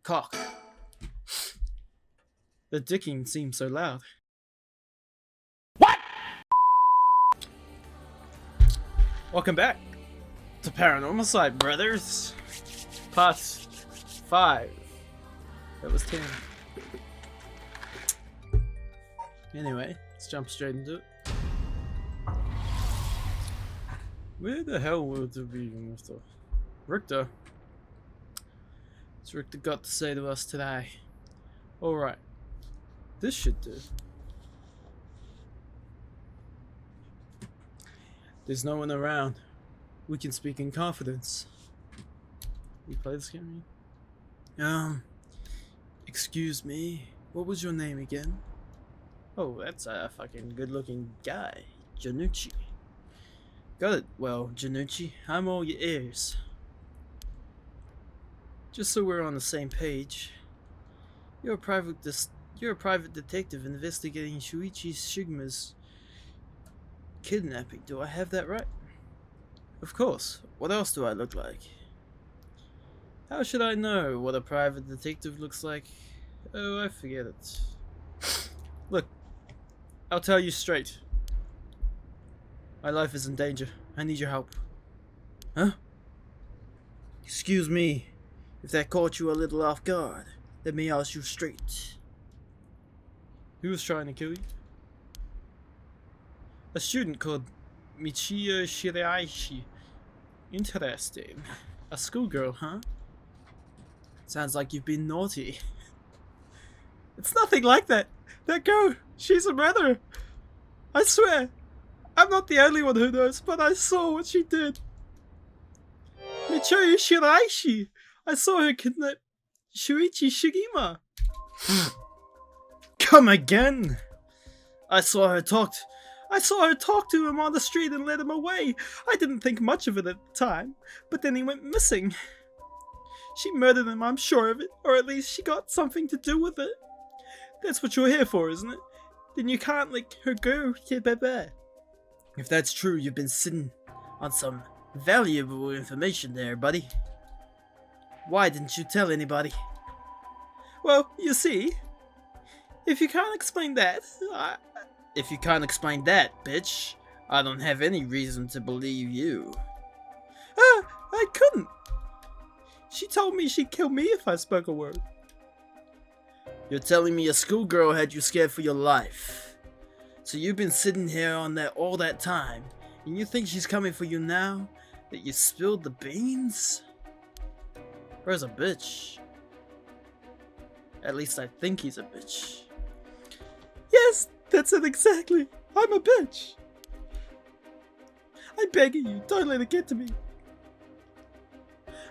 cock. The dicking seemed so loud. What? Welcome back to Paranormasight, brothers. Part 5. That was 10. Anyway, let's jump straight into it. Where the hell would it be with the Richter? What's Richter got to say to us today? Alright. This should do. There's no one around. We can speak in confidence. You play this game? Excuse me. What was your name again? Oh, that's a fucking good-looking guy. Janucci. Got it. Well, Janucci, I'm all your ears. Just so we're on the same page, you're a private detective investigating Shuichi Shigima's kidnapping. Do I have that right? Of course. What else do I look like? How should I know what a private detective looks like? Oh, I forget it. Look, I'll tell you straight. My life is in danger. I need your help. Huh? Excuse me, if that caught you a little off guard. Let me ask you straight. Who was trying to kill you? A student called Michiyo Shiraishi. Interesting. A schoolgirl, huh? Sounds like you've been naughty. It's nothing like that. That girl, she's a murderer. I swear. I'm not the only one who knows, but I saw what she did. Michiyo Shiraishi. I saw her kidnap Shuichi Shigima. Come again. I saw her talk to him on the street and led him away. I didn't think much of it at the time, but then he went missing. She murdered him, I'm sure of it, or at least she got something to do with it. That's what you're here for, isn't it? Then you can't let her go, bebe. If that's true, you've been sitting on some valuable information there, buddy. Why didn't you tell anybody? Well, you see, if you can't explain that, bitch, I don't have any reason to believe you. I couldn't. She told me she'd kill me if I spoke a word. You're telling me a schoolgirl had you scared for your life. So you've been sitting here on that all that time, and you think she's coming for you now that you spilled the beans? Where's a bitch? At least I think he's a bitch. Yes, that's it exactly. I'm a bitch. I'm begging you, don't let it get to me.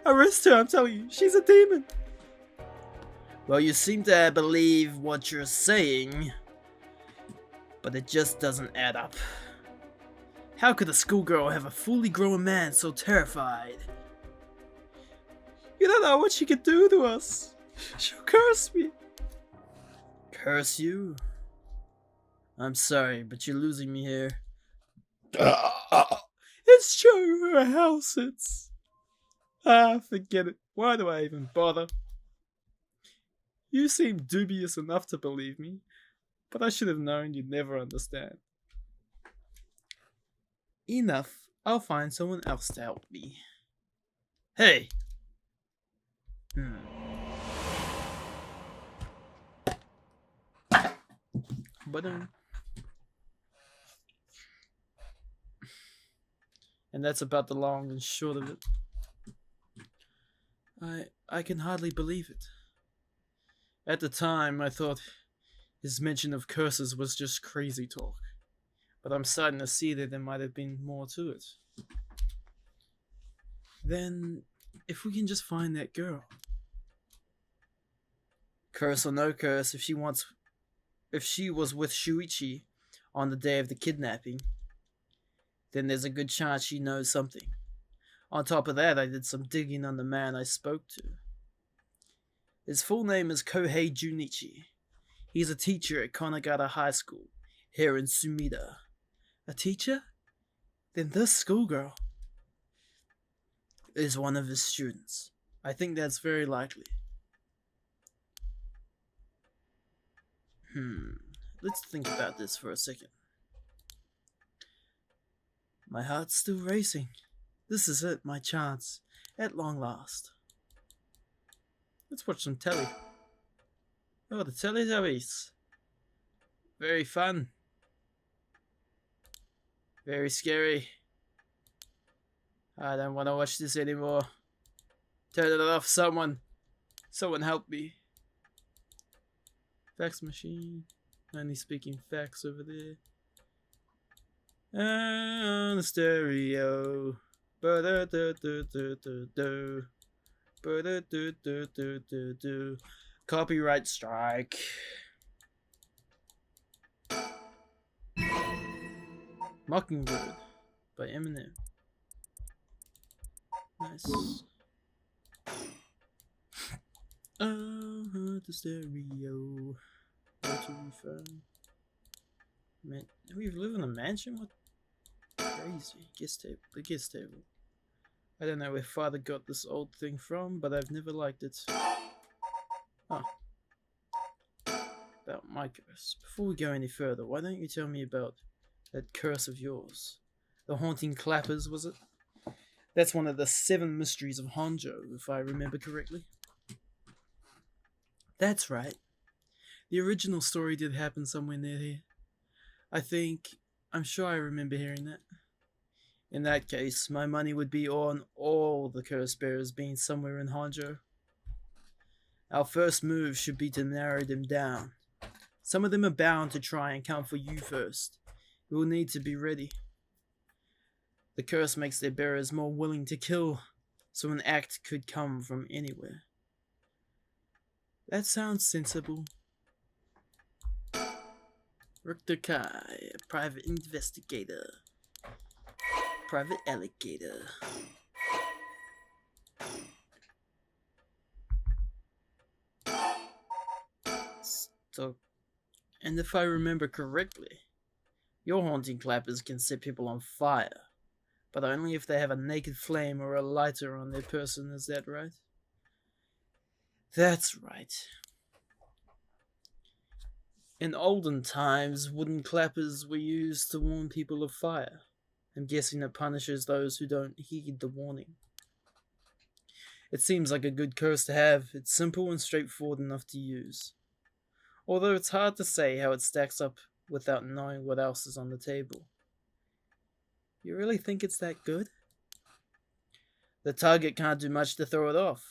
Arrest her, I'm telling you. She's a demon. Well, you seem to believe what you're saying, but it just doesn't add up. How could a schoolgirl have a fully grown man so terrified? You don't know what she could do to us. She'll curse me. Curse you? I'm sorry, but you're losing me here. It's true, her house, forget it. Why do I even bother? You seem dubious enough to believe me, but I should have known you'd never understand. Enough. I'll find someone else to help me. Hey! And that's about the long and short of it. I can hardly believe it. At the time, I thought his mention of curses was just crazy talk. But I'm starting to see that there might have been more to it. Then, if we can just find that girl. Curse or no curse, if she was with Shuichi on the day of the kidnapping, then there's a good chance she knows something. On top of that, I did some digging on the man I spoke to. His full name is Kohei Junichi. He's a teacher at Konagata High School, here in Sumida. A teacher? Then this schoolgirl is one of his students. I think that's very likely. Let's think about this for a second. My heart's still racing. This is it, my chance. At long last. Let's watch some telly. Oh, the Teletubbies. Very fun. Very scary. I don't want to watch this anymore. Turn it off, someone. Someone help me. Fax machine. Only speaking facts over there. On the stereo. Copyright strike. Mockingbird by Eminem. Nice. The stereo. Where to refund? Man, we live in a mansion? What? Crazy. Guest table. The guest table. I don't know where father got this old thing from, but I've never liked it. Oh. About my curse. Before we go any further, why don't you tell me about that curse of yours? The haunting clappers, was it? That's one of the 7 mysteries of Honjo, if I remember correctly. That's right. The original story did happen somewhere near here. I'm sure I remember hearing that. In that case, my money would be on all the curse bearers being somewhere in Honjo. Our first move should be to narrow them down. Some of them are bound to try and come for you first. You will need to be ready. The curse makes their bearers more willing to kill, so an act could come from anywhere. That sounds sensible. Richter Kai, a private investigator. Private alligator. So, and if I remember correctly, your haunting clappers can set people on fire, but only if they have a naked flame or a lighter on their person, is that right? That's right. In olden times, wooden clappers were used to warn people of fire. I'm guessing it punishes those who don't heed the warning. It seems like a good curse to have. It's simple and straightforward enough to use. Although it's hard to say how it stacks up without knowing what else is on the table. You really think it's that good? The target can't do much to throw it off.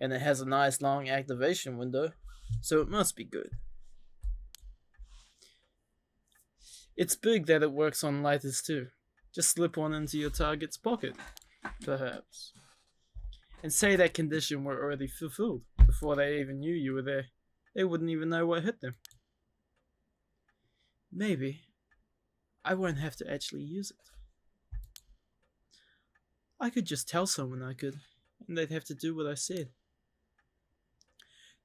And it has a nice long activation window, so it must be good. It's big that it works on lighters too. Just slip one into your target's pocket, perhaps. And say that condition were already fulfilled before they even knew you were there. They wouldn't even know what hit them. Maybe I won't have to actually use it. I could just tell someone I could, and they'd have to do what I said.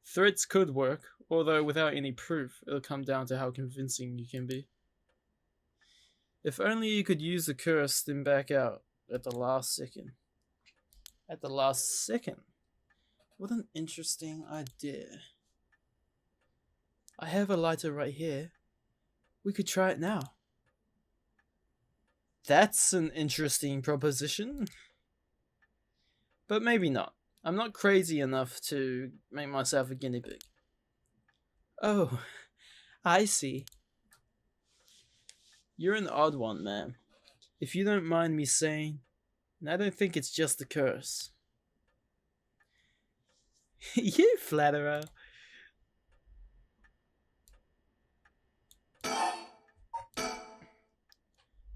Threats could work, although without any proof, it'll come down to how convincing you can be. If only you could use the curse, then back out at the last second. At the last second? What an interesting idea. I have a lighter right here. We could try it now. That's an interesting proposition. But maybe not. I'm not crazy enough to make myself a guinea pig. Oh, I see. You're an odd one, ma'am. If you don't mind me saying, and I don't think it's just a curse. You flatterer.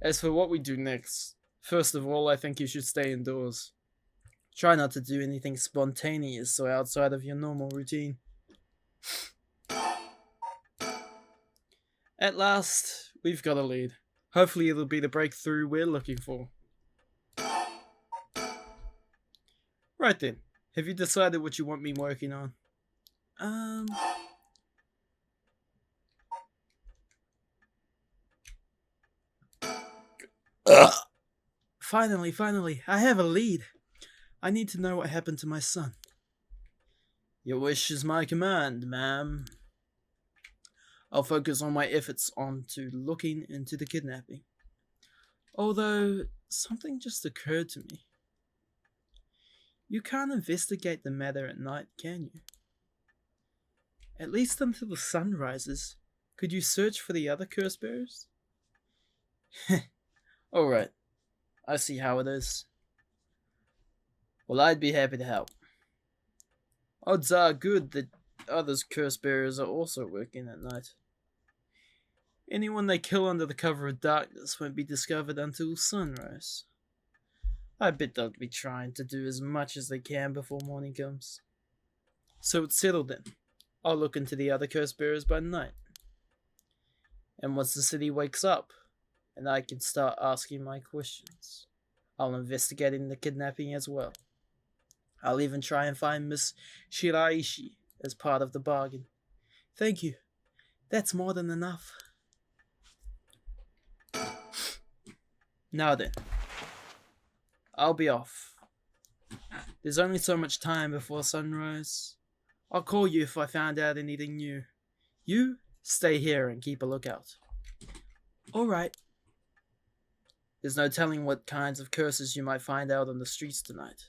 As for what we do next, first of all, I think you should stay indoors. Try not to do anything spontaneous or outside of your normal routine. At last, we've got a lead. Hopefully it'll be the breakthrough we're looking for. Right then, have you decided what you want me working on? Finally, I have a lead. I need to know what happened to my son. Your wish is my command, ma'am. I'll focus all my efforts onto looking into the kidnapping. Although, something just occurred to me. You can't investigate the matter at night, can you? At least until the sun rises. Could you search for the other curse bearers? Alright, I see how it is. Well, I'd be happy to help. Odds are good that others curse bearers are also working at night. Anyone they kill under the cover of darkness won't be discovered until sunrise. I bet they'll be trying to do as much as they can before morning comes. So it's settled then. I'll look into the other curse bearers by night. And once the city wakes up, and I can start asking my questions, I'll investigate the kidnapping as well. I'll even try and find Miss Shiraishi as part of the bargain. Thank you. That's more than enough. Now then, I'll be off. There's only so much time before sunrise. I'll call you if I found out anything new. You stay here and keep a lookout. Alright. There's no telling what kinds of curses you might find out on the streets tonight.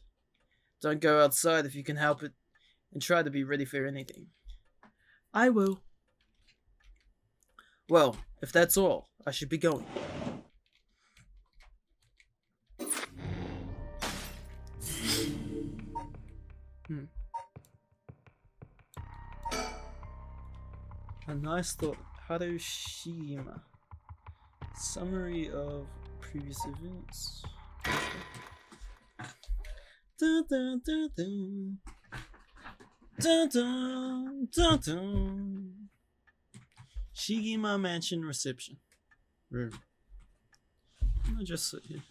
Don't go outside if you can help it, and try to be ready for anything. I will. Well, if that's all, I should be going. A nice thought. Harushima. Summary of previous events. Dun, dun, dun, dun. Dun, dun, dun, dun. Shigima Mansion Reception Room. I'll just sit here.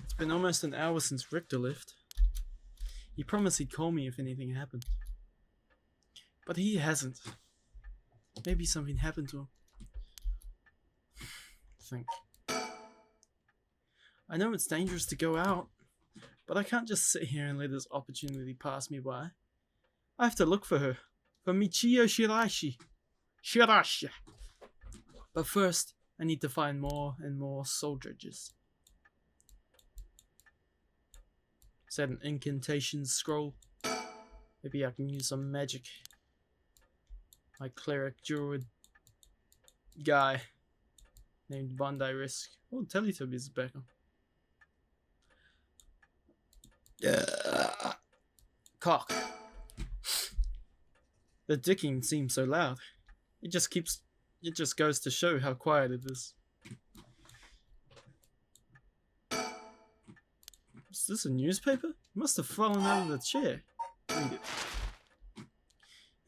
It's been almost an hour since Richter left. He promised he'd call me if anything happened. But he hasn't. Maybe something happened to him. Think. I know it's dangerous to go out, but I can't just sit here and let this opportunity pass me by. I have to look for her. For Michio Shirashi. But first, I need to find more and more soul dredges. Is that an incantation scroll? Maybe I can use some magic. My cleric druid guy named Bondi Risk. Oh, Teletubbies is back on. Cock. The dicking seems so loud. It just goes to show how quiet it is. Is this a newspaper? It must have fallen out of the chair. Read it.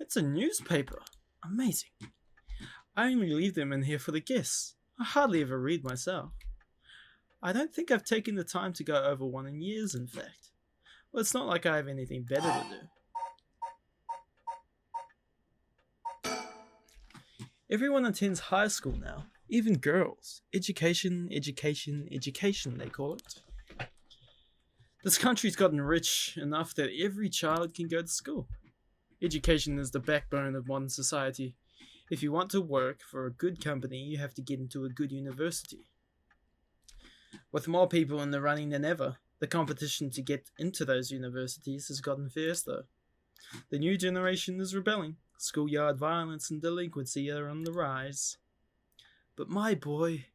It's a newspaper. Amazing. I only leave them in here for the guests. I hardly ever read myself. I don't think I've taken the time to go over one in years, in fact. Well, it's not like I have anything better to do. Everyone attends high school now, even girls. Education, education, education, they call it. This country's gotten rich enough that every child can go to school. Education is the backbone of modern society. If you want to work for a good company, you have to get into a good university. With more people in the running than ever, the competition to get into those universities has gotten fierce though. The new generation is rebelling. Schoolyard violence and delinquency are on the rise. But my boy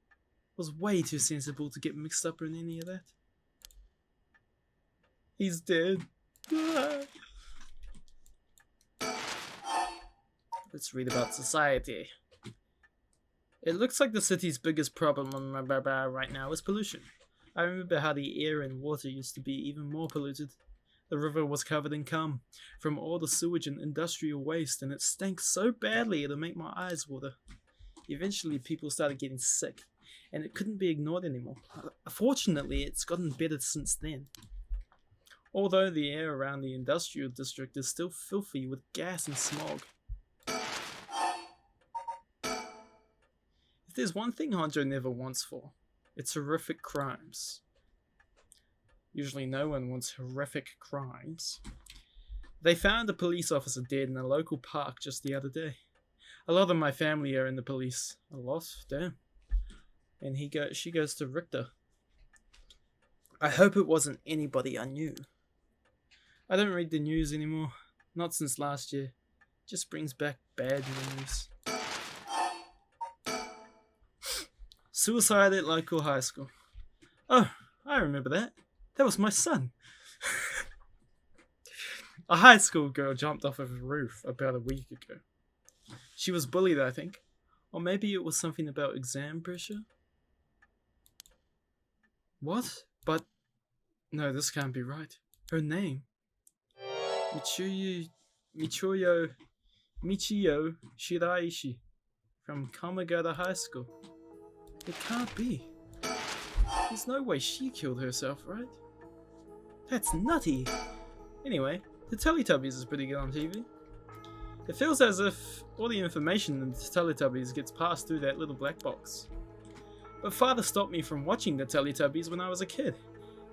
was way too sensible to get mixed up in any of that. He's dead. Let's read about society. It looks like the city's biggest problem right now is pollution. I remember how the air and water used to be even more polluted. The river was covered in cum from all the sewage and industrial waste, and it stank so badly it'll make my eyes water. Eventually people started getting sick, and it couldn't be ignored anymore. Fortunately, it's gotten better since then. Although the air around the industrial district is still filthy with gas and smog. If there's one thing Honjo never wants for, it's horrific crimes. Usually no one wants horrific crimes. They found a police officer dead in a local park just the other day. A lot of my family are in the police. A lot? Damn. And she goes to Richter. I hope it wasn't anybody I knew. I don't read the news anymore. Not since last year. Just brings back bad memories. Suicide at local high school. Oh, I remember that. That was my son. A high school girl jumped off of a roof about a week ago. She was bullied, I think. Or maybe it was something about exam pressure? What? But... no, this can't be right. Her name. Michiyo Shiraishi from Kamagata High School. It can't be. There's no way she killed herself, right? That's nutty. Anyway, the Teletubbies is pretty good on TV. It feels as if all the information in the Teletubbies gets passed through that little black box. But father stopped me from watching the Teletubbies when I was a kid.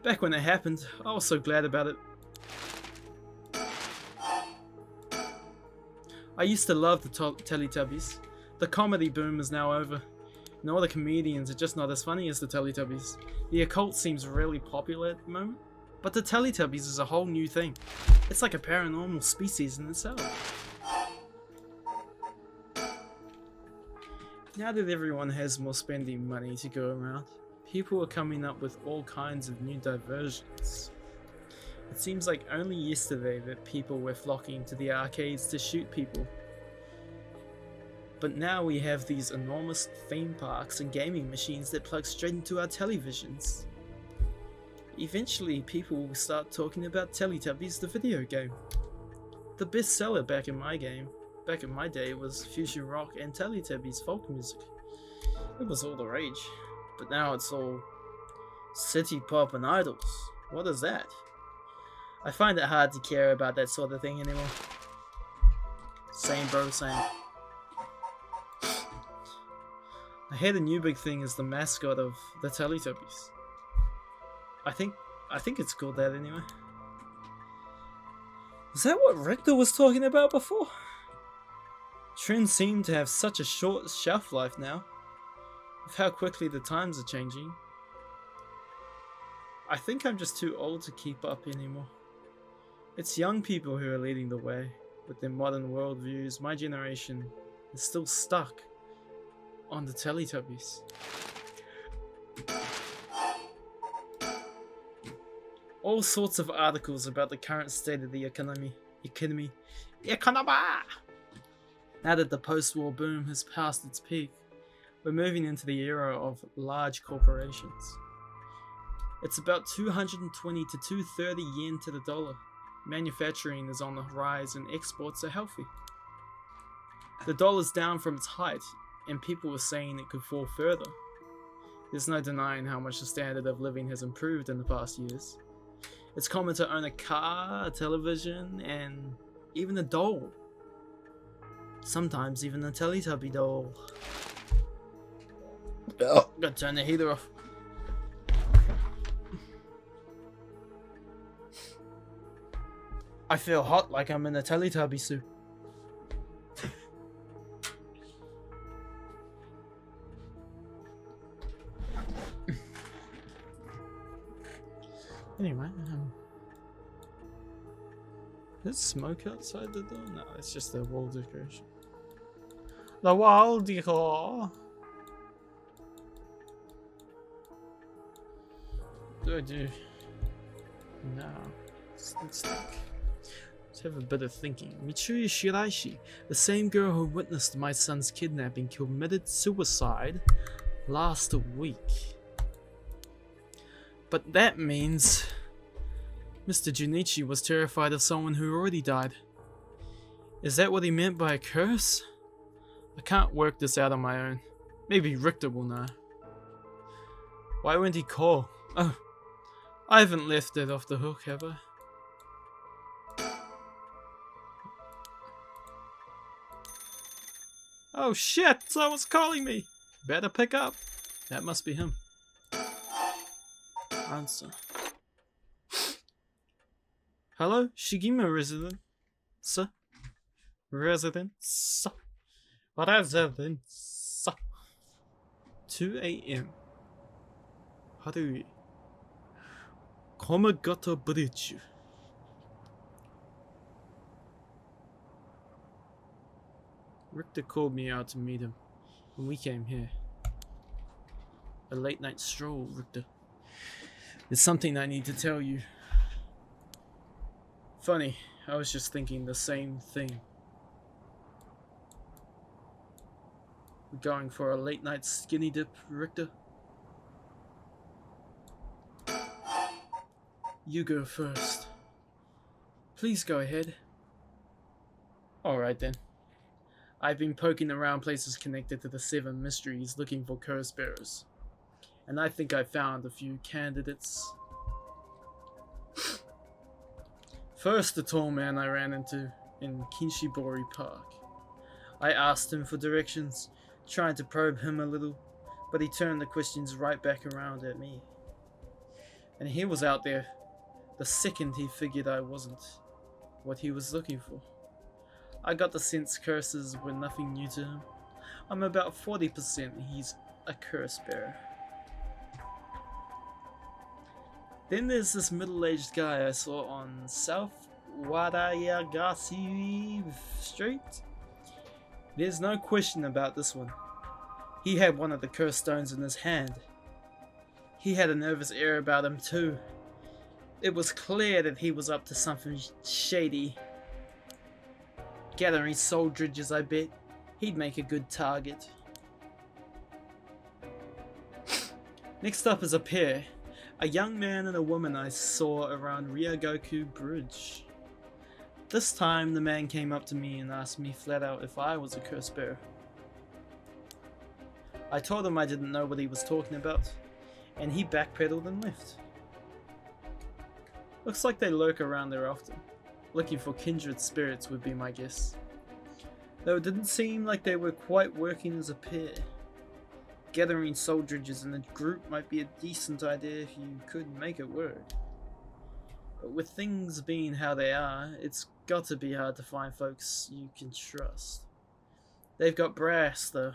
Back when it happened, I was so glad about it. I used to love the Teletubbies. The comedy boom is now over. And all the comedians are just not as funny as the Teletubbies. The occult seems really popular at the moment. But the Teletubbies is a whole new thing. It's like a paranormal species in itself. Now that everyone has more spending money to go around, people are coming up with all kinds of new diversions. It seems like only yesterday that people were flocking to the arcades to shoot people. But now we have these enormous theme parks and gaming machines that plug straight into our televisions. Eventually people will start talking about Teletubbies the video game. The best seller back in my day was fusion rock and Teletubbies folk music. It was all the rage, but now it's all city pop and idols. What is that? I find it hard to care about that sort of thing anymore. Same bro, same. I hear the new big thing is the mascot of the Teletubbies. I think it's called that anyway. Is that what Richter was talking about before? Trends seem to have such a short shelf life now, with how quickly the times are changing. I think I'm just too old to keep up anymore. It's young people who are leading the way, with their modern worldviews. My generation is still stuck on the Teletubbies. All sorts of articles about the current state of the economy. Now that the post-war boom has passed its peak, we're moving into the era of large corporations. It's about 220 to 230 yen to the dollar. Manufacturing is on the rise and exports are healthy. The dollar's down from its height, and people were saying it could fall further. There's no denying how much the standard of living has improved in the past years. It's common to own a car, a television, and even a doll. Sometimes even a Teletubby doll. Oh, gotta turn the heater off. I feel hot like I'm in a Teletubby suit. Anyway, there's smoke outside the door? No, it's just the wall decoration. The wall decor! What do I do now? Let's think. Let's have a bit of thinking. Michiyo Shiraishi, the same girl who witnessed my son's kidnapping, committed suicide last week. But that means Mr. Junichi was terrified of someone who already died. Is that what he meant by a curse? I can't work this out on my own. Maybe Richter will know. Why won't he call? Oh, I haven't left it off the hook, have I? Oh shit, someone's calling me! Better pick up. That must be him. Answer. Hello, Shigima resident. Sir? Resident? Sir? Residence. 2 a.m. Haru. Komagata Bridge. Richter called me out to meet him when we came here. A late night stroll, Richter. There's something I need to tell you. Funny, I was just thinking the same thing. We're going for a late night skinny dip, Richter? You go first. Please go ahead. Alright then. I've been poking around places connected to the 7 mysteries looking for curse bearers. And I think I found a few candidates. First, the tall man I ran into in Kinshibori Park. I asked him for directions, trying to probe him a little, but he turned the questions right back around at me. And he was out there the second he figured I wasn't what he was looking for. I got the sense curses were nothing new to him. I'm about 40% he's a curse bearer. Then there's this middle-aged guy I saw on South Wadayagasi Street. There's no question about this one. He had one of the curse stones in his hand. He had a nervous air about him too. It was clear that he was up to something shady. Gathering soul dredges, I bet. He'd make a good target. Next up is a pair. A young man and a woman I saw around Ryogoku Bridge. This time the man came up to me and asked me flat out if I was a curse bearer. I told him I didn't know what he was talking about, and he backpedaled and left. Looks like they lurk around there often. Looking for kindred spirits would be my guess. Though it didn't seem like they were quite working as a pair. Gathering soul dredges in a group might be a decent idea if you could make it work. But with things being how they are, it's got to be hard to find folks you can trust. They've got brass though.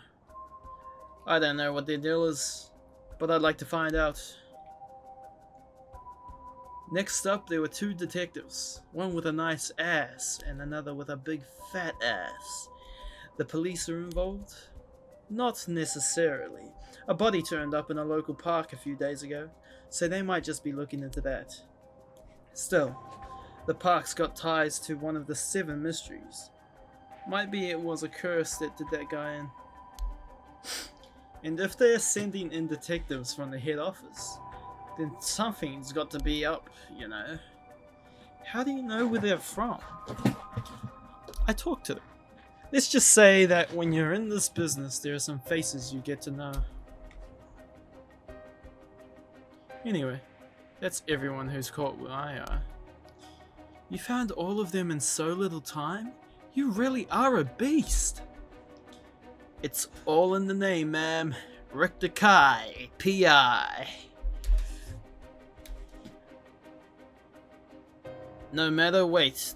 I don't know what their deal is, but I'd like to find out. Next up, there were 2 detectives, one with a nice ass and another with a big fat ass. The police are involved? Not necessarily. A body turned up in a local park a few days ago, so they might just be looking into that. Still, the park's got ties to one of the 7 mysteries. Might be it was a curse that did that guy in. And if they're sending in detectives from the head office, then something's got to be up, you know. How do you know where they're from? I talked to them. Let's just say that when you're in this business, there are some faces you get to know. Anyway, that's everyone who's caught where I are. You found all of them in so little time? You really are a beast! It's all in the name, ma'am. Richter Kai, P.I. No, wait.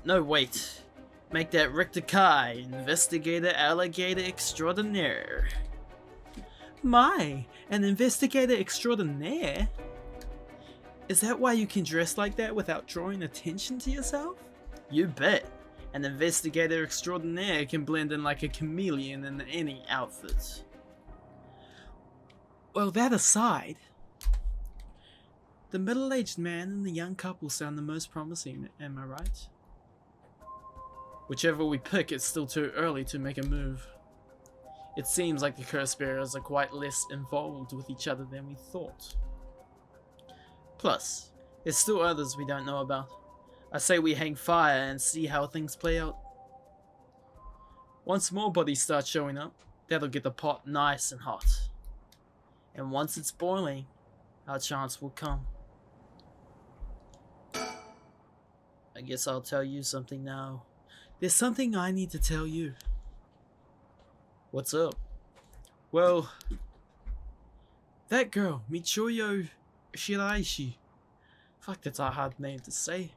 Make that Richter Kai, Investigator Alligator Extraordinaire. My, an Investigator Extraordinaire? Is that why you can dress like that without drawing attention to yourself? You bet. An Investigator Extraordinaire can blend in like a chameleon in any outfit. Well, that aside, the middle-aged man and the young couple sound the most promising, am I right? Whichever we pick, it's still too early to make a move. It seems like the curse bearers are quite less involved with each other than we thought. Plus, there's still others we don't know about. I say we hang fire and see how things play out. Once more bodies start showing up, that'll get the pot nice and hot. And once it's boiling, our chance will come. I guess I'll tell you something now. There's something I need to tell you. What's up? Well, that girl, Michiyo Shiraishi. Fuck, that's a hard name to say.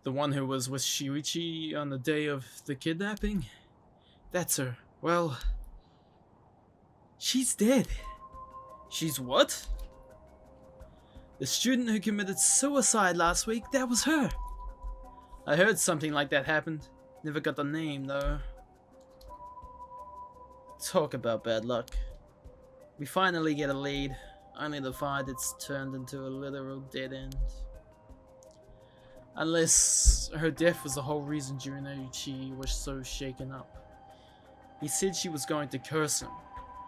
The one who was with Shuichi on the day of the kidnapping? That's her. Well, she's dead. She's what? The student who committed suicide last week, that was her. I heard something like that happened. Never got the name, though. Talk about bad luck. We finally get a lead, only to find it's turned into a literal dead end. Unless her death was the whole reason Junoichi was so shaken up. He said she was going to curse him.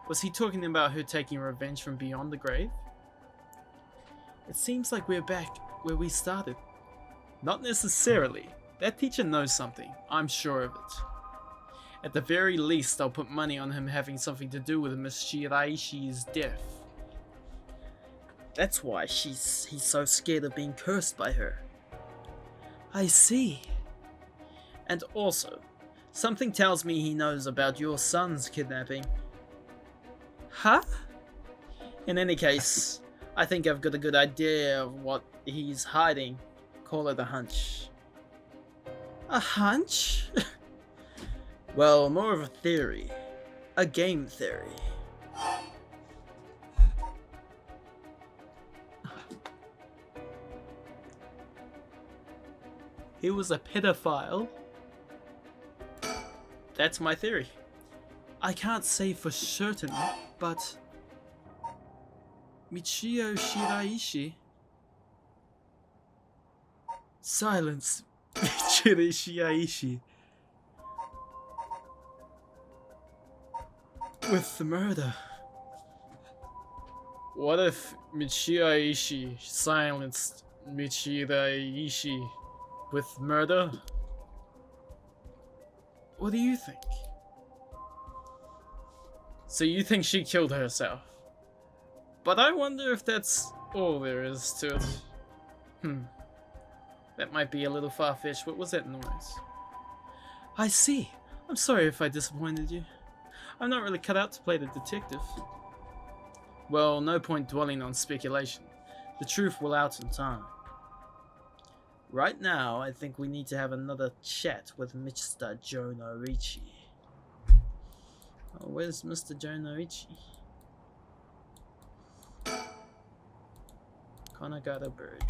Was he talking about her taking revenge from beyond the grave? It seems like we're back where we started. Not necessarily. That teacher knows something, I'm sure of it. At the very least, I'll put money on him having something to do with Miss Shiraishi's death. That's why he's so scared of being cursed by her. I see. And also, something tells me he knows about your son's kidnapping. Huh? In any case, I think I've got a good idea of what he's hiding. Call it a hunch. A hunch? Well, more of a theory. A game theory. He was a pedophile? That's my theory. I can't say for certain, but Michio Shiraishi. Silence, Michio Shiraishi. With the murder. What if Michio silenced Michio with murder? What do you think? So you think she killed herself? But I wonder if that's all there is to it. That might be a little far-fetched. What was that noise? I see. I'm sorry if I disappointed you. I'm not really cut out to play the detective. Well, no point dwelling on speculation. The truth will out in time. Right now, I think we need to have another chat with Mr. Jonorichi. Oh, where's Mr. Jonorichi? Kanagata Bridge.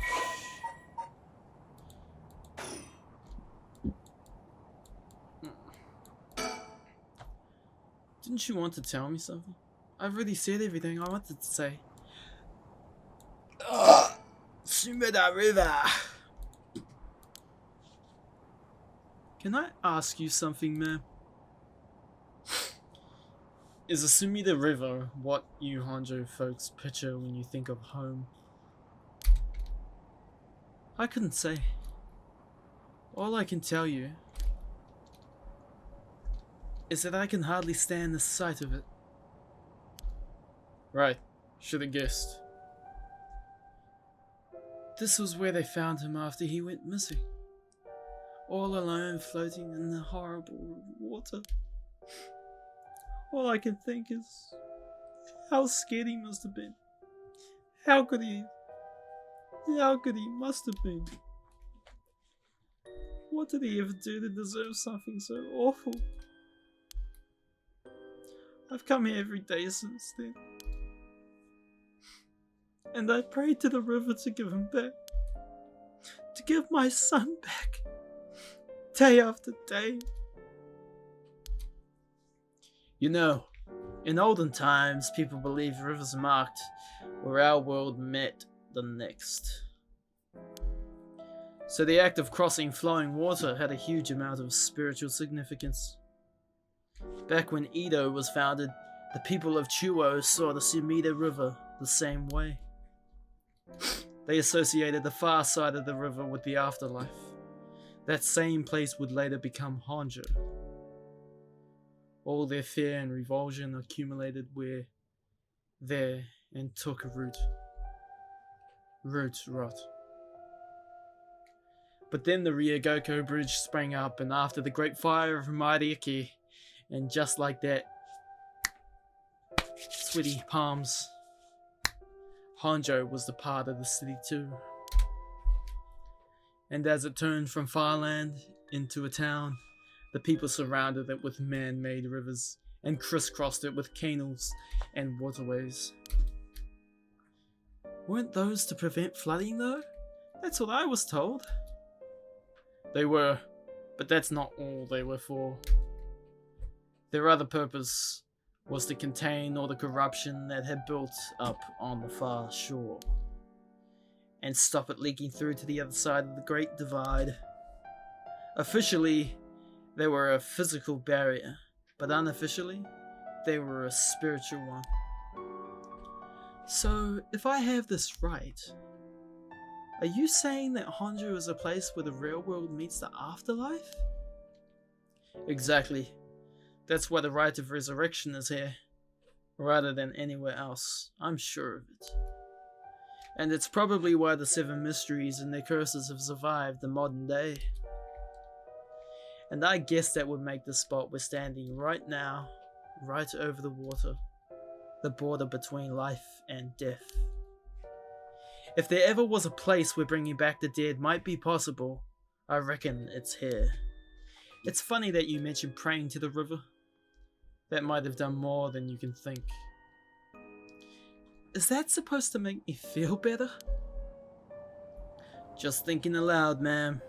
Didn't you want to tell me something? I've already said everything I wanted to say. Sumida River. Can I ask you something, ma'am? Is the Sumida River what you Honjo folks picture when you think of home? I couldn't say. All I can tell you is that I can hardly stand the sight of it. Right, should have guessed. This was where they found him after he went missing. All alone, floating in the horrible water. All I can think is how scared he must have been. How could he must have been. What did he ever do to deserve something so awful? I've come here every day since then. And I prayed to the river to give him back. To give my son back. Day after day. You know, in olden times, people believed rivers marked where our world met the next. So the act of crossing flowing water had a huge amount of spiritual significance. Back when Edo was founded, the people of Chuo saw the Sumida River the same way. They associated the far side of the river with the afterlife. That same place would later become Honjo. All their fear and revulsion accumulated there and took root. Roots rot. But then the Ryogoko Bridge sprang up, and after the Great Fire of Mariaki, and just like that, sweaty palms, Honjo was the part of the city too. And as it turned from farmland into a town, The people surrounded it with man-made rivers and crisscrossed it with canals and waterways. Weren't those to prevent flooding, though? That's what I was told. They were, but that's not all they were for. Their other purpose was to contain all the corruption that had built up on the far shore, and stop it leaking through to the other side of the Great Divide. Officially, they were a physical barrier, but unofficially, they were a spiritual one. So, if I have this right, are you saying that Honjo is a place where the real world meets the afterlife? Exactly. That's why the rite of resurrection is here, rather than anywhere else. I'm sure of it. And it's probably why the seven mysteries and their curses have survived the modern day. And I guess that would make the spot we're standing right now, right over the water, the border between life and death. If there ever was a place where bringing back the dead might be possible, I reckon it's here. It's funny that you mentioned praying to the river. That might have done more than you can think. Is that supposed to make me feel better? Just thinking aloud, ma'am.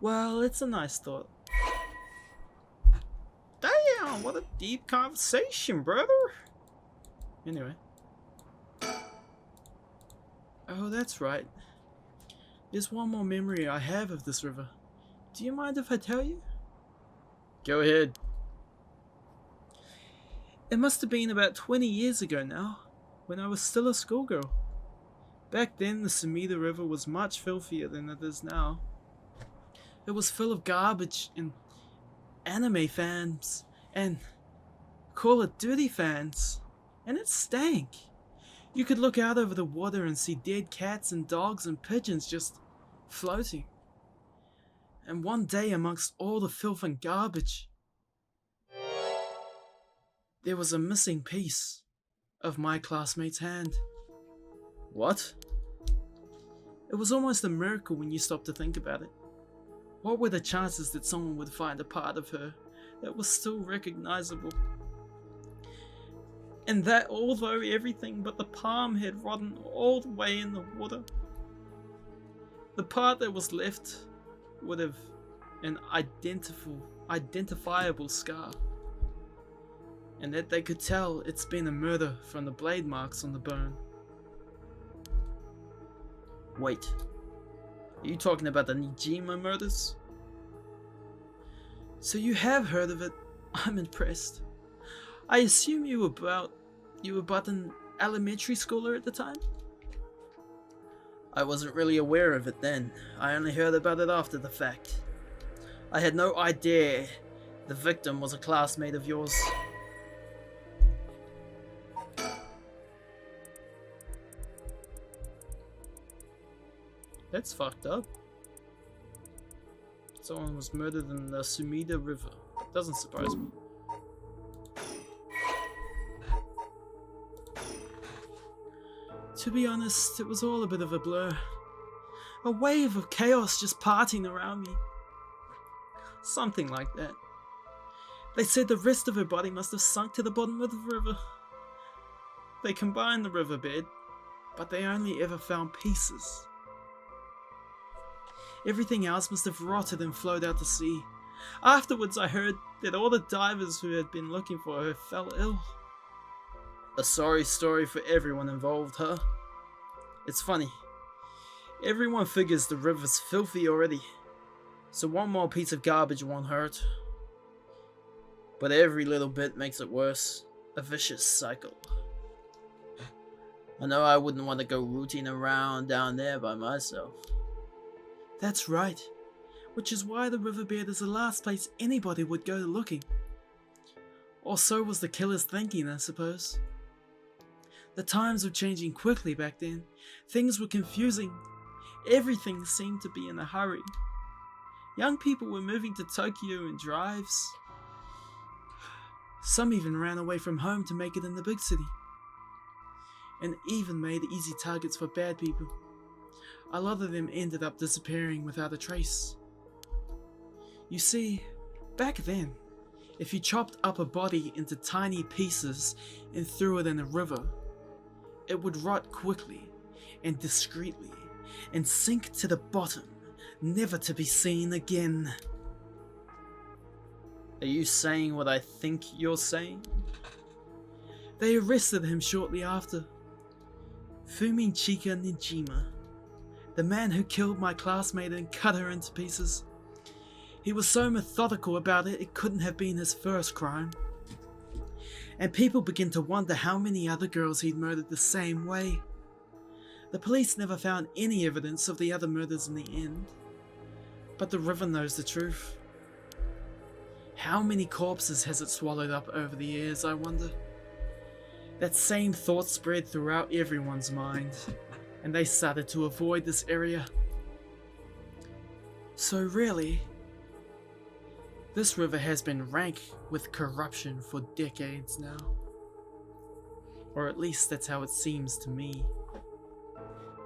Well, it's a nice thought. Damn, what a deep conversation, brother. Anyway. Oh, that's right. There's one more memory I have of this river. Do you mind if I tell you? Go ahead. It must have been about 20 years ago now, when I was still a schoolgirl. Back then, the Sumida River was much filthier than it is now. It was full of garbage and anime fans and Call of Duty fans, and it stank. You could look out over the water and see dead cats and dogs and pigeons just floating. And one day, amongst all the filth and garbage, there was a missing piece of my classmate's hand. What? It was almost a miracle when you stop to think about it. What were the chances that someone would find a part of her that was still recognizable? And that although everything but the palm had rotten all the way in the water, the part that was left would have an identifiable scar. And that they could tell it's been a murder from the blade marks on the bone. Wait, are you talking about the Nijima murders? So you have heard of it. I'm impressed. I assume you were but an elementary schooler at the time? I wasn't really aware of it then. I only heard about it after the fact. I had no idea the victim was a classmate of yours. That's fucked up. Someone was murdered in the Sumida River. Doesn't surprise me. To be honest, it was all a bit of a blur. A wave of chaos just partying around me. Something like that. They said the rest of her body must have sunk to the bottom of the river. They combined the riverbed, but they only ever found pieces. Everything else must have rotted and flowed out to sea. Afterwards, I heard that all the divers who had been looking for her fell ill. A sorry story for everyone involved, huh? It's funny. Everyone figures the river's filthy already, so one more piece of garbage won't hurt. But every little bit makes it worse. A vicious cycle. I know I wouldn't want to go rooting around down there by myself. That's right, which is why the riverbed is the last place anybody would go looking. Or so was the killer's thinking, I suppose. The times were changing quickly back then. Things were confusing. Everything seemed to be in a hurry. Young people were moving to Tokyo in drives. Some even ran away from home to make it in the big city. And even made easy targets for bad people. A lot of them ended up disappearing without a trace. You see, back then, if you chopped up a body into tiny pieces and threw it in a river, it would rot quickly and discreetly and sink to the bottom, never to be seen again. Are you saying what I think you're saying? They arrested him shortly after. Fumichika Nijima, the man who killed my classmate and cut her into pieces. He was so methodical about it, it couldn't have been his first crime. And people begin to wonder how many other girls he'd murdered the same way. The police never found any evidence of the other murders in the end. But the river knows the truth. How many corpses has it swallowed up over the years, I wonder? That same thought spread throughout everyone's mind, and they started to avoid this area. So really, this river has been rank with corruption for decades now. Or at least that's how it seems to me.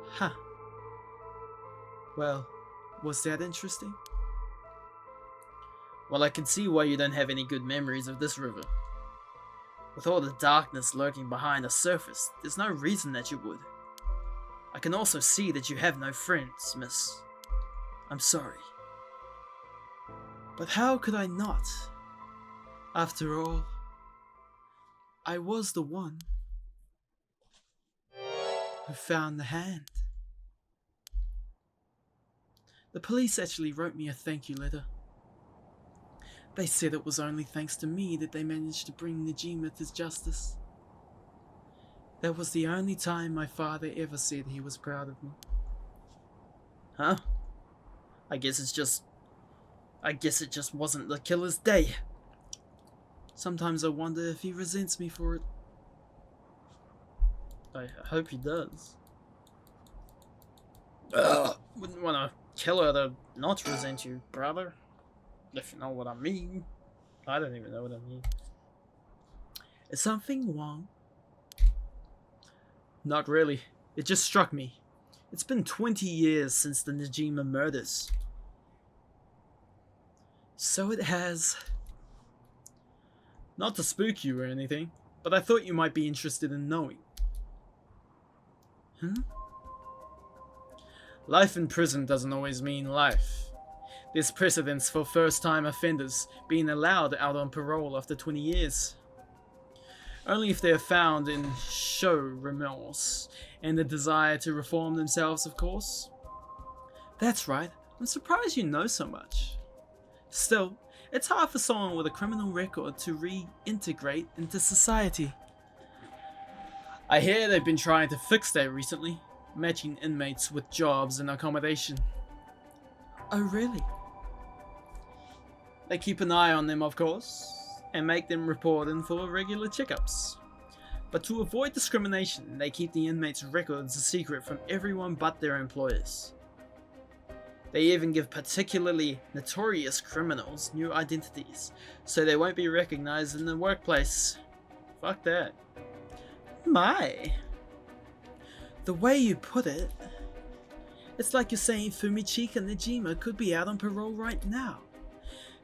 Huh. Well, was that interesting? Well, I can see why you don't have any good memories of this river. With all the darkness lurking behind the surface, there's no reason that you would. I can also see that you have no friends, miss. I'm sorry. But how could I not? After all, I was the one who found the hand. The police actually wrote me a thank you letter. They said it was only thanks to me that they managed to bring Najima to justice. That was the only time my father ever said he was proud of me. Huh? I guess it just wasn't the killer's day. Sometimes I wonder if he resents me for it. I hope he does. Wouldn't want a killer to not resent you, brother. If you know what I mean. I don't even know what I mean. Is something wrong? Not really. It just struck me. It's been 20 years since the Najima murders. So it has. Not to spook you or anything, but I thought you might be interested in knowing. Life in prison doesn't always mean life. There's precedence for first-time offenders being allowed out on parole after 20 years. Only if they are found in show remorse and the desire to reform themselves, of course. That's right, I'm surprised you know so much. Still, it's hard for someone with a criminal record to reintegrate into society. I hear they've been trying to fix that recently, matching inmates with jobs and accommodation. Oh really? They keep an eye on them, of course, and make them report in for regular checkups. But to avoid discrimination, they keep the inmates' records a secret from everyone but their employers. They even give particularly notorious criminals new identities, so they won't be recognized in the workplace. Fuck that. My. The way you put it, it's like you're saying Fumichika Najima could be out on parole right now.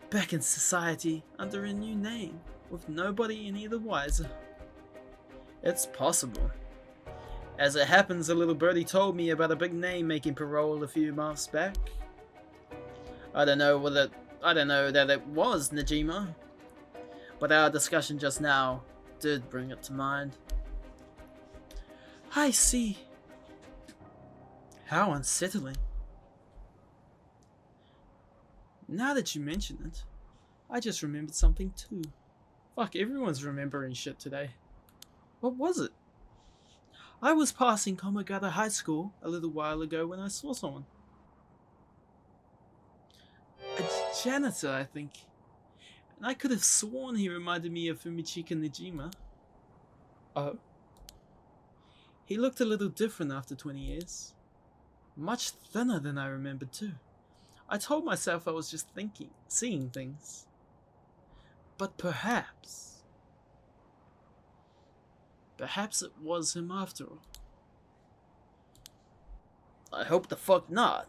Back in society under a new name, with nobody any the wiser. It's possible. As it happens, a little birdie told me about a big name making parole a few months back. I don't know that it was Najima, but our discussion just now did bring it to mind. I see. How unsettling. Now that you mention it, I just remembered something too. Fuck, everyone's remembering shit today. What was it? I was passing Komagata High School a little while ago when I saw someone. A janitor, I think. And I could have sworn he reminded me of Fumichika Najima. Oh? He looked a little different after 20 years. Much thinner than I remembered too. I told myself I was just seeing things. But perhaps it was him after all. I hope the fuck not.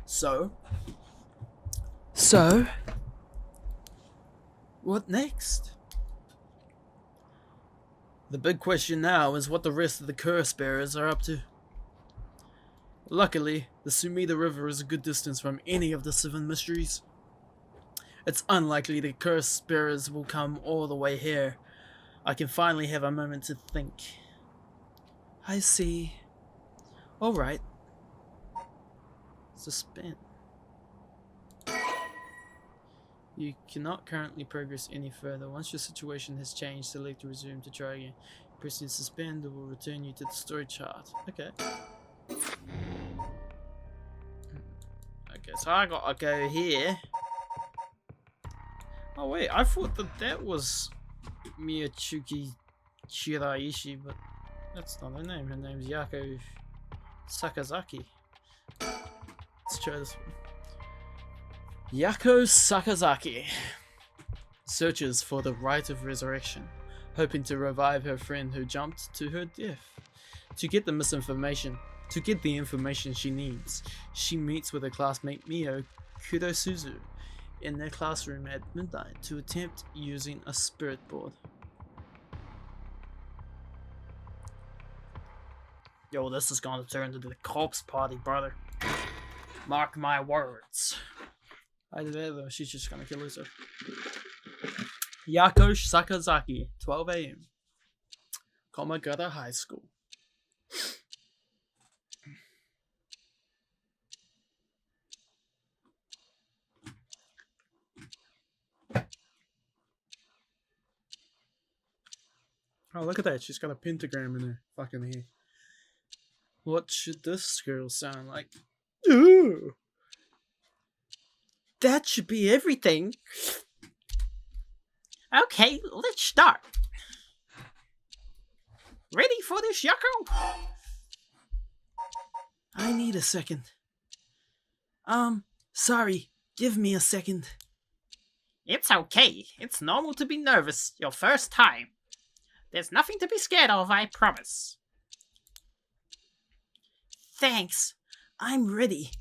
So, what next? The big question now is what the rest of the curse bearers are up to. Luckily, the Sumida River is a good distance from any of the 7 mysteries. It's unlikely the curse bearers will come all the way here. I can finally have a moment to think. I see. Alright. Suspend. You cannot currently progress any further. Once your situation has changed, select resume to try again. Pressing suspend will return you to the story chart. Okay. Okay, so I gotta go here. Oh wait, I thought that was Miyachuki Shiraishi, but that's not her name. Her name's Yako Sakazaki. Let's try this one. Yako Sakazaki searches for the rite of resurrection, hoping to revive her friend who jumped to her death. To get the information she needs, she meets with her classmate Mio Kurosuzu in their classroom at midnight to attempt using a spirit board. Yo, this is gonna turn into the corpse party, brother. Mark my words. Either way, though, she's just gonna kill herself. Yako Sakazaki, 12 AM. Komagata High School. Oh, look at that. She's got a pentagram in her fucking hair. What should this girl sound like? Ooh. That should be everything. Okay, let's start. Ready for this, Yako? I need a second. Sorry. Give me a second. It's okay. It's normal to be nervous your first time. There's nothing to be scared of, I promise. Thanks. I'm ready.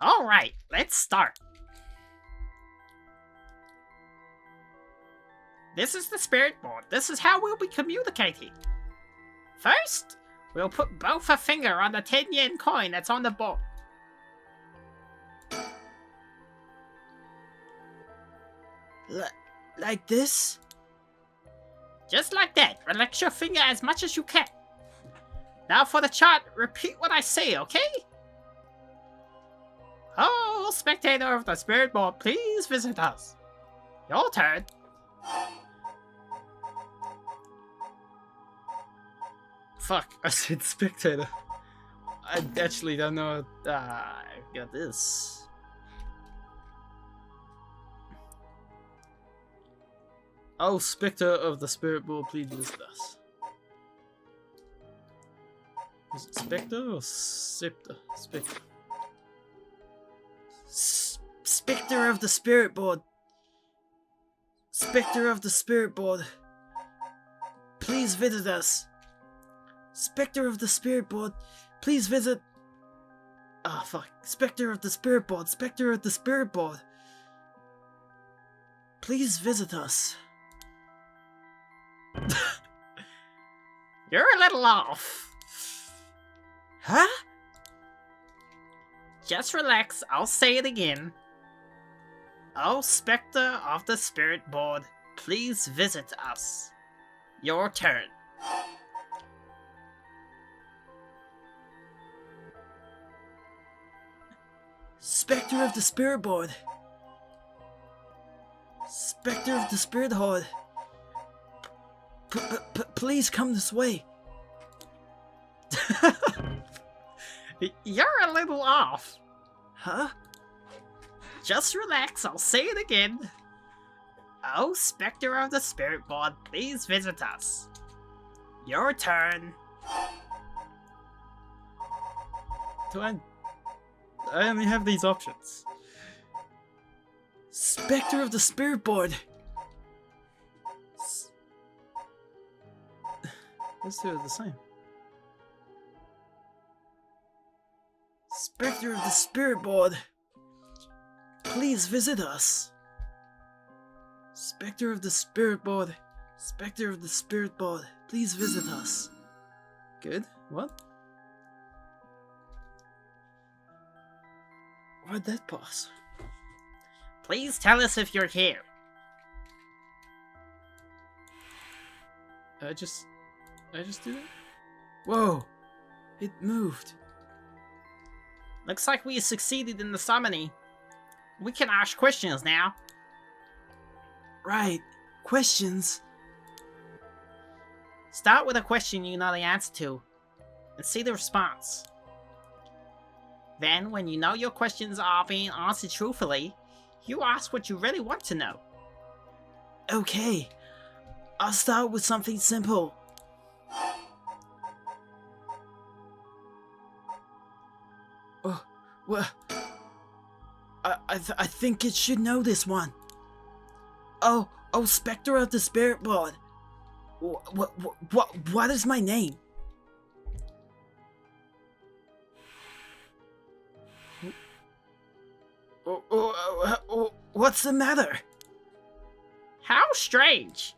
Alright, let's start. This is the spirit board. This is how we'll be communicating. First, we'll put both a finger on the 10 yen coin that's on the board. Like this? Just like that. Relax your finger as much as you can. Now for the chart, repeat what I say, okay? Oh, spectator of the spirit board, please visit us. Your turn. Fuck, I said spectator. I actually don't know. I got this. Oh, Spectre of the Spirit Board, please visit us. Is it Spectre or Scepter? Spectre. Spectre of the Spirit Board. Spectre of the Spirit Board. Please visit us. Spectre of the Spirit Board. Please visit. Ah, oh, fuck. Spectre of the Spirit Board. Spectre of the Spirit Board. Please visit us. You're a little off. Huh? Just relax, I'll say it again. Oh, Spectre of the Spirit Board, please visit us. Your turn. Spectre of the Spirit Board. Spectre of the Spirit Board. Please come this way. You're a little off. Huh? Just relax, I'll say it again. Oh, Spectre of the Spirit Board, please visit us. Your turn. I only have these options. Spectre of the Spirit Board. Those two are the same. Spectre of the Spirit Board. Please visit us. Spectre of the Spirit Board. Spectre of the Spirit Board. Please visit us. Good. What? Why'd that pass? Please tell us if you're here. I just did it? Whoa! It moved. Looks like we succeeded in the summoning. We can ask questions now. Right. Questions? Start with a question you know the answer to, and see the response. Then, when you know your questions are being answered truthfully, you ask what you really want to know. Okay. I'll start with something simple. Oh, well, I think it should know this one. Oh, Spectre of the Spirit Board. What is my name? What's the matter? How strange.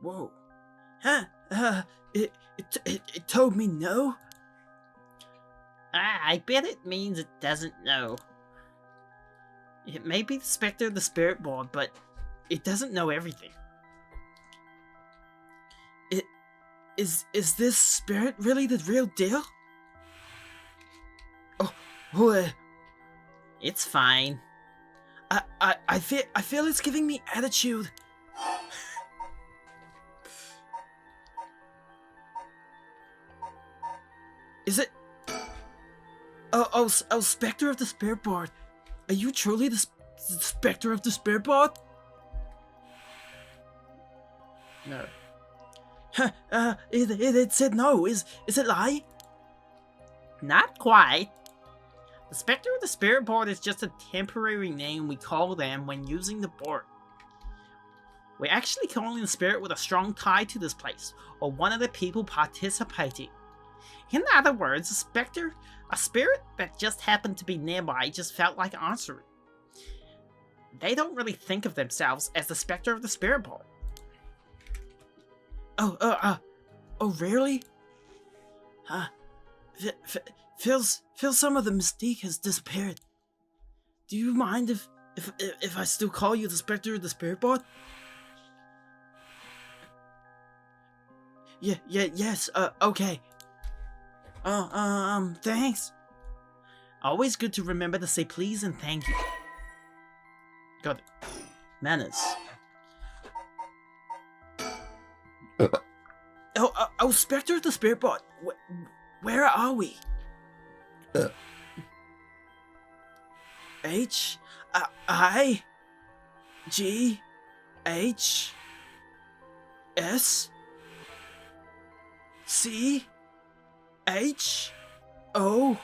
Whoa. Huh? It told me no? I bet it means it doesn't know. It may be the Spectre of the Spirit Board, but it doesn't know everything. Is this spirit really the real deal? Oh, It's fine. I feel it's giving me attitude. Is it? Oh, Spectre of the Spirit Board. Are you truly the Spectre of the Spirit Board? No. It said no. Is it lie? Not quite. The Spectre of the Spirit Board is just a temporary name we call them when using the board. We're actually calling the spirit with a strong tie to this place, or one of the people participating. In other words, a spirit that just happened to be nearby just felt like answering. They don't really think of themselves as the Spectre of the Spirit Board. Oh, really? Feels some of the mystique has disappeared. Do you mind if I still call you the Spectre of the Spirit Board? Yes, okay. Thanks. Always good to remember to say please and thank you. Got it. Manners. Spectre of the Spirit Board. Where are we? H I G H S C H O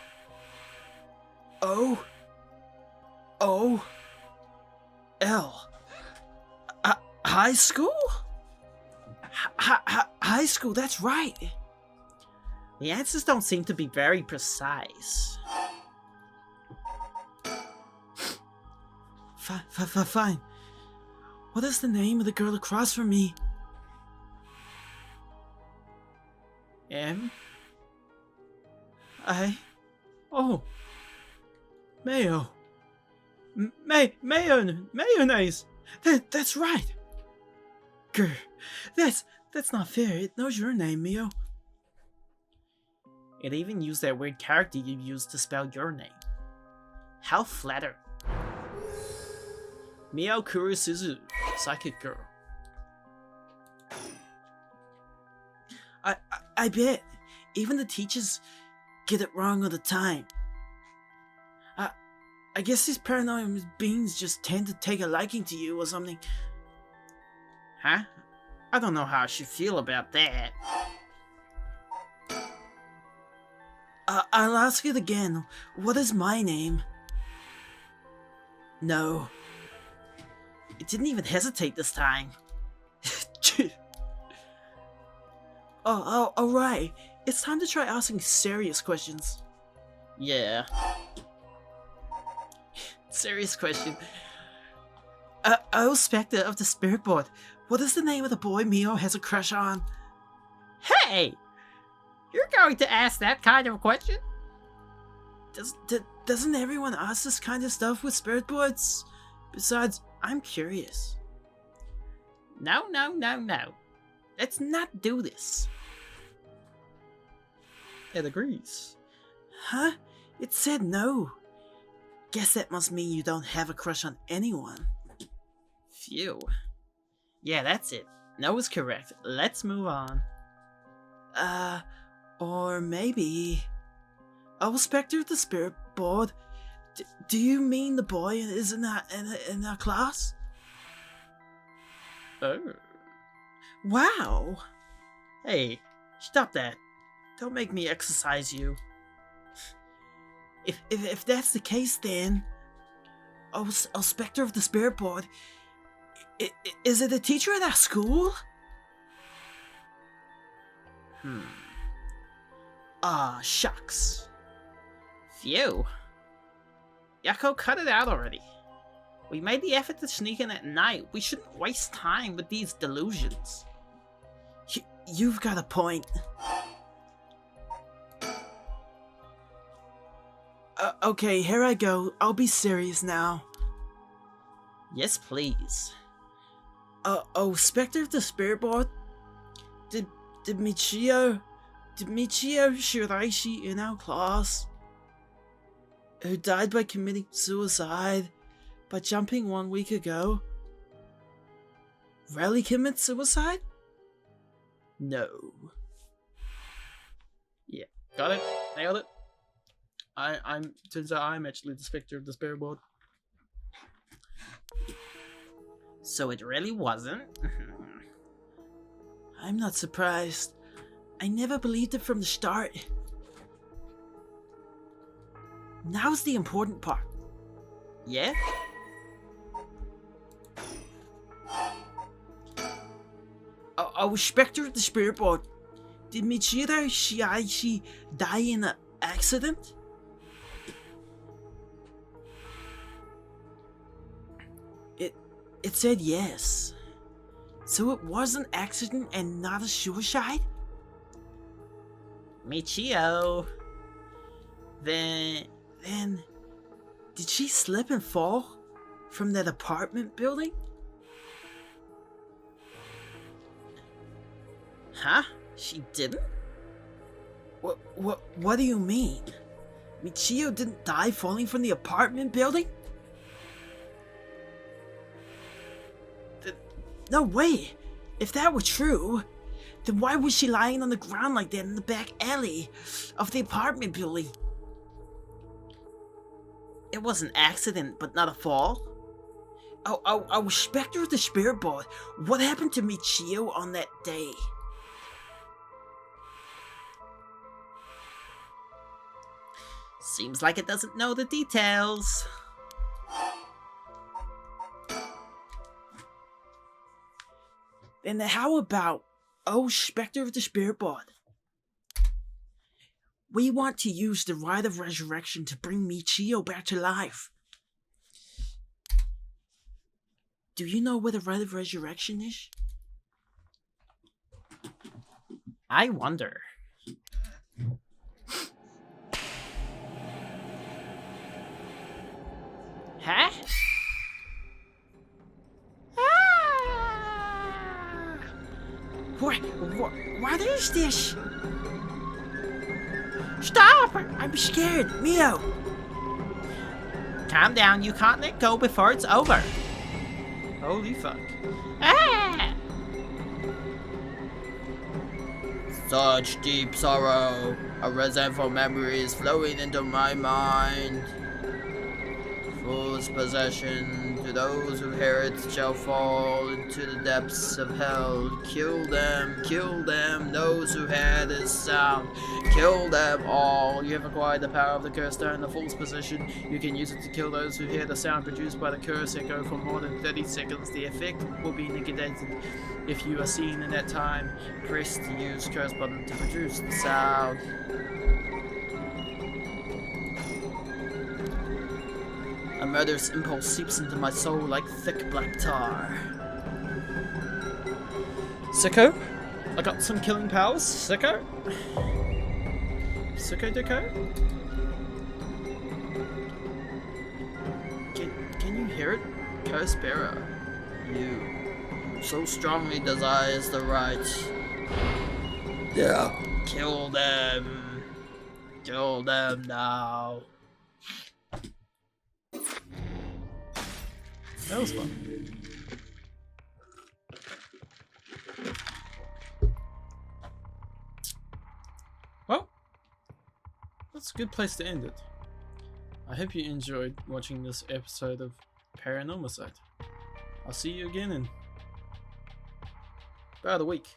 L. High school? High school, that's right. The answers don't seem to be very precise. Fine. What is the name of the girl across from me? M I O Mayo. Mayonnaise. That's right. Grr. That's not fair. It knows your name, Mio. It even used that weird character you used to spell your name. How flattering. Mio Kurusuzu, Psychic Girl. I bet. Even the teachers get it wrong all the time. I guess these paranormal beings just tend to take a liking to you or something. Huh? I don't know how I should feel about that. I'll ask it again. What is my name? No. It didn't even hesitate this time. Alright. It's time to try asking serious questions. Yeah. Serious question. Spectre of the Spirit Board. What is the name of the boy Mio has a crush on? Hey! You're going to ask that kind of question? Doesn't everyone ask this kind of stuff with Spirit Boards? Besides, I'm curious. No. Let's not do this. It agrees. Huh? It said no. Guess that must mean you don't have a crush on anyone. Phew. Yeah, that's it. No is correct. Let's move on. Or maybe... Oh, Spectre of the Spirit Board. Do you mean the boy is in our class? Oh. Wow. Hey, stop that. Don't make me exercise you. If that's the case, then... Oh, Spectre of the Spirit Board. Is it a teacher at our school? Ah, shucks. Phew. Yakko, cut it out already. We made the effort to sneak in at night. We shouldn't waste time with these delusions. You've got a point. Okay, here I go. I'll be serious now. Yes, please. Spectre of the Spirit Board? Did Michio Shiraishi in our class, who died by committing suicide by jumping 1 week ago, really commit suicide? No. Yeah, got it. Nailed it. Turns out I'm actually the Spectre of the Spirit Board. So it really wasn't? I'm not surprised. I never believed it from the start. Now's the important part. Yeah? Spectre of the Spirit Board. Did Michiro Shiaishi die in an accident? It said yes. So it was an accident and not a suicide? Michio. Then, did she slip and fall from that apartment building? Huh? She didn't? What do you mean? Michio didn't die falling from the apartment building? No way! If that were true, then why was she lying on the ground like that in the back alley of the apartment building? It was an accident, but not a fall. Spectre of the Spirit Board, what happened to Michio on that day? Seems like it doesn't know the details. Then how about, Spectre of the Spirit Board? We want to use the Rite of Resurrection to bring Michio back to life. Do you know where the Rite of Resurrection is? I wonder. Huh? What is this? Stop! I'm scared, Mio. Calm down, you can't let go before it's over. Holy fuck. Ah! Such deep sorrow. A resentful memory is flowing into my mind. Whose possession to those who hear it shall fall into the depths of hell. Kill them, those who hear this sound. Kill them all. You have acquired the power of the curse stone, the fool's possession. You can use it to kill those who hear the sound produced by the curse echo for more than 30 seconds. The effect will be negated if you are seen in that time. Press the use curse button to produce the sound. A murderous impulse seeps into my soul like thick black tar. Sicko? I got some killing powers, Sicko? Sicko Dicko? Can you hear it? Curse bearer. You so strongly desires the right. Yeah. Kill them. Kill them now. That was fun. Well, that's a good place to end it. I hope you enjoyed watching this episode of Paranormasight. I'll see you again in about a week.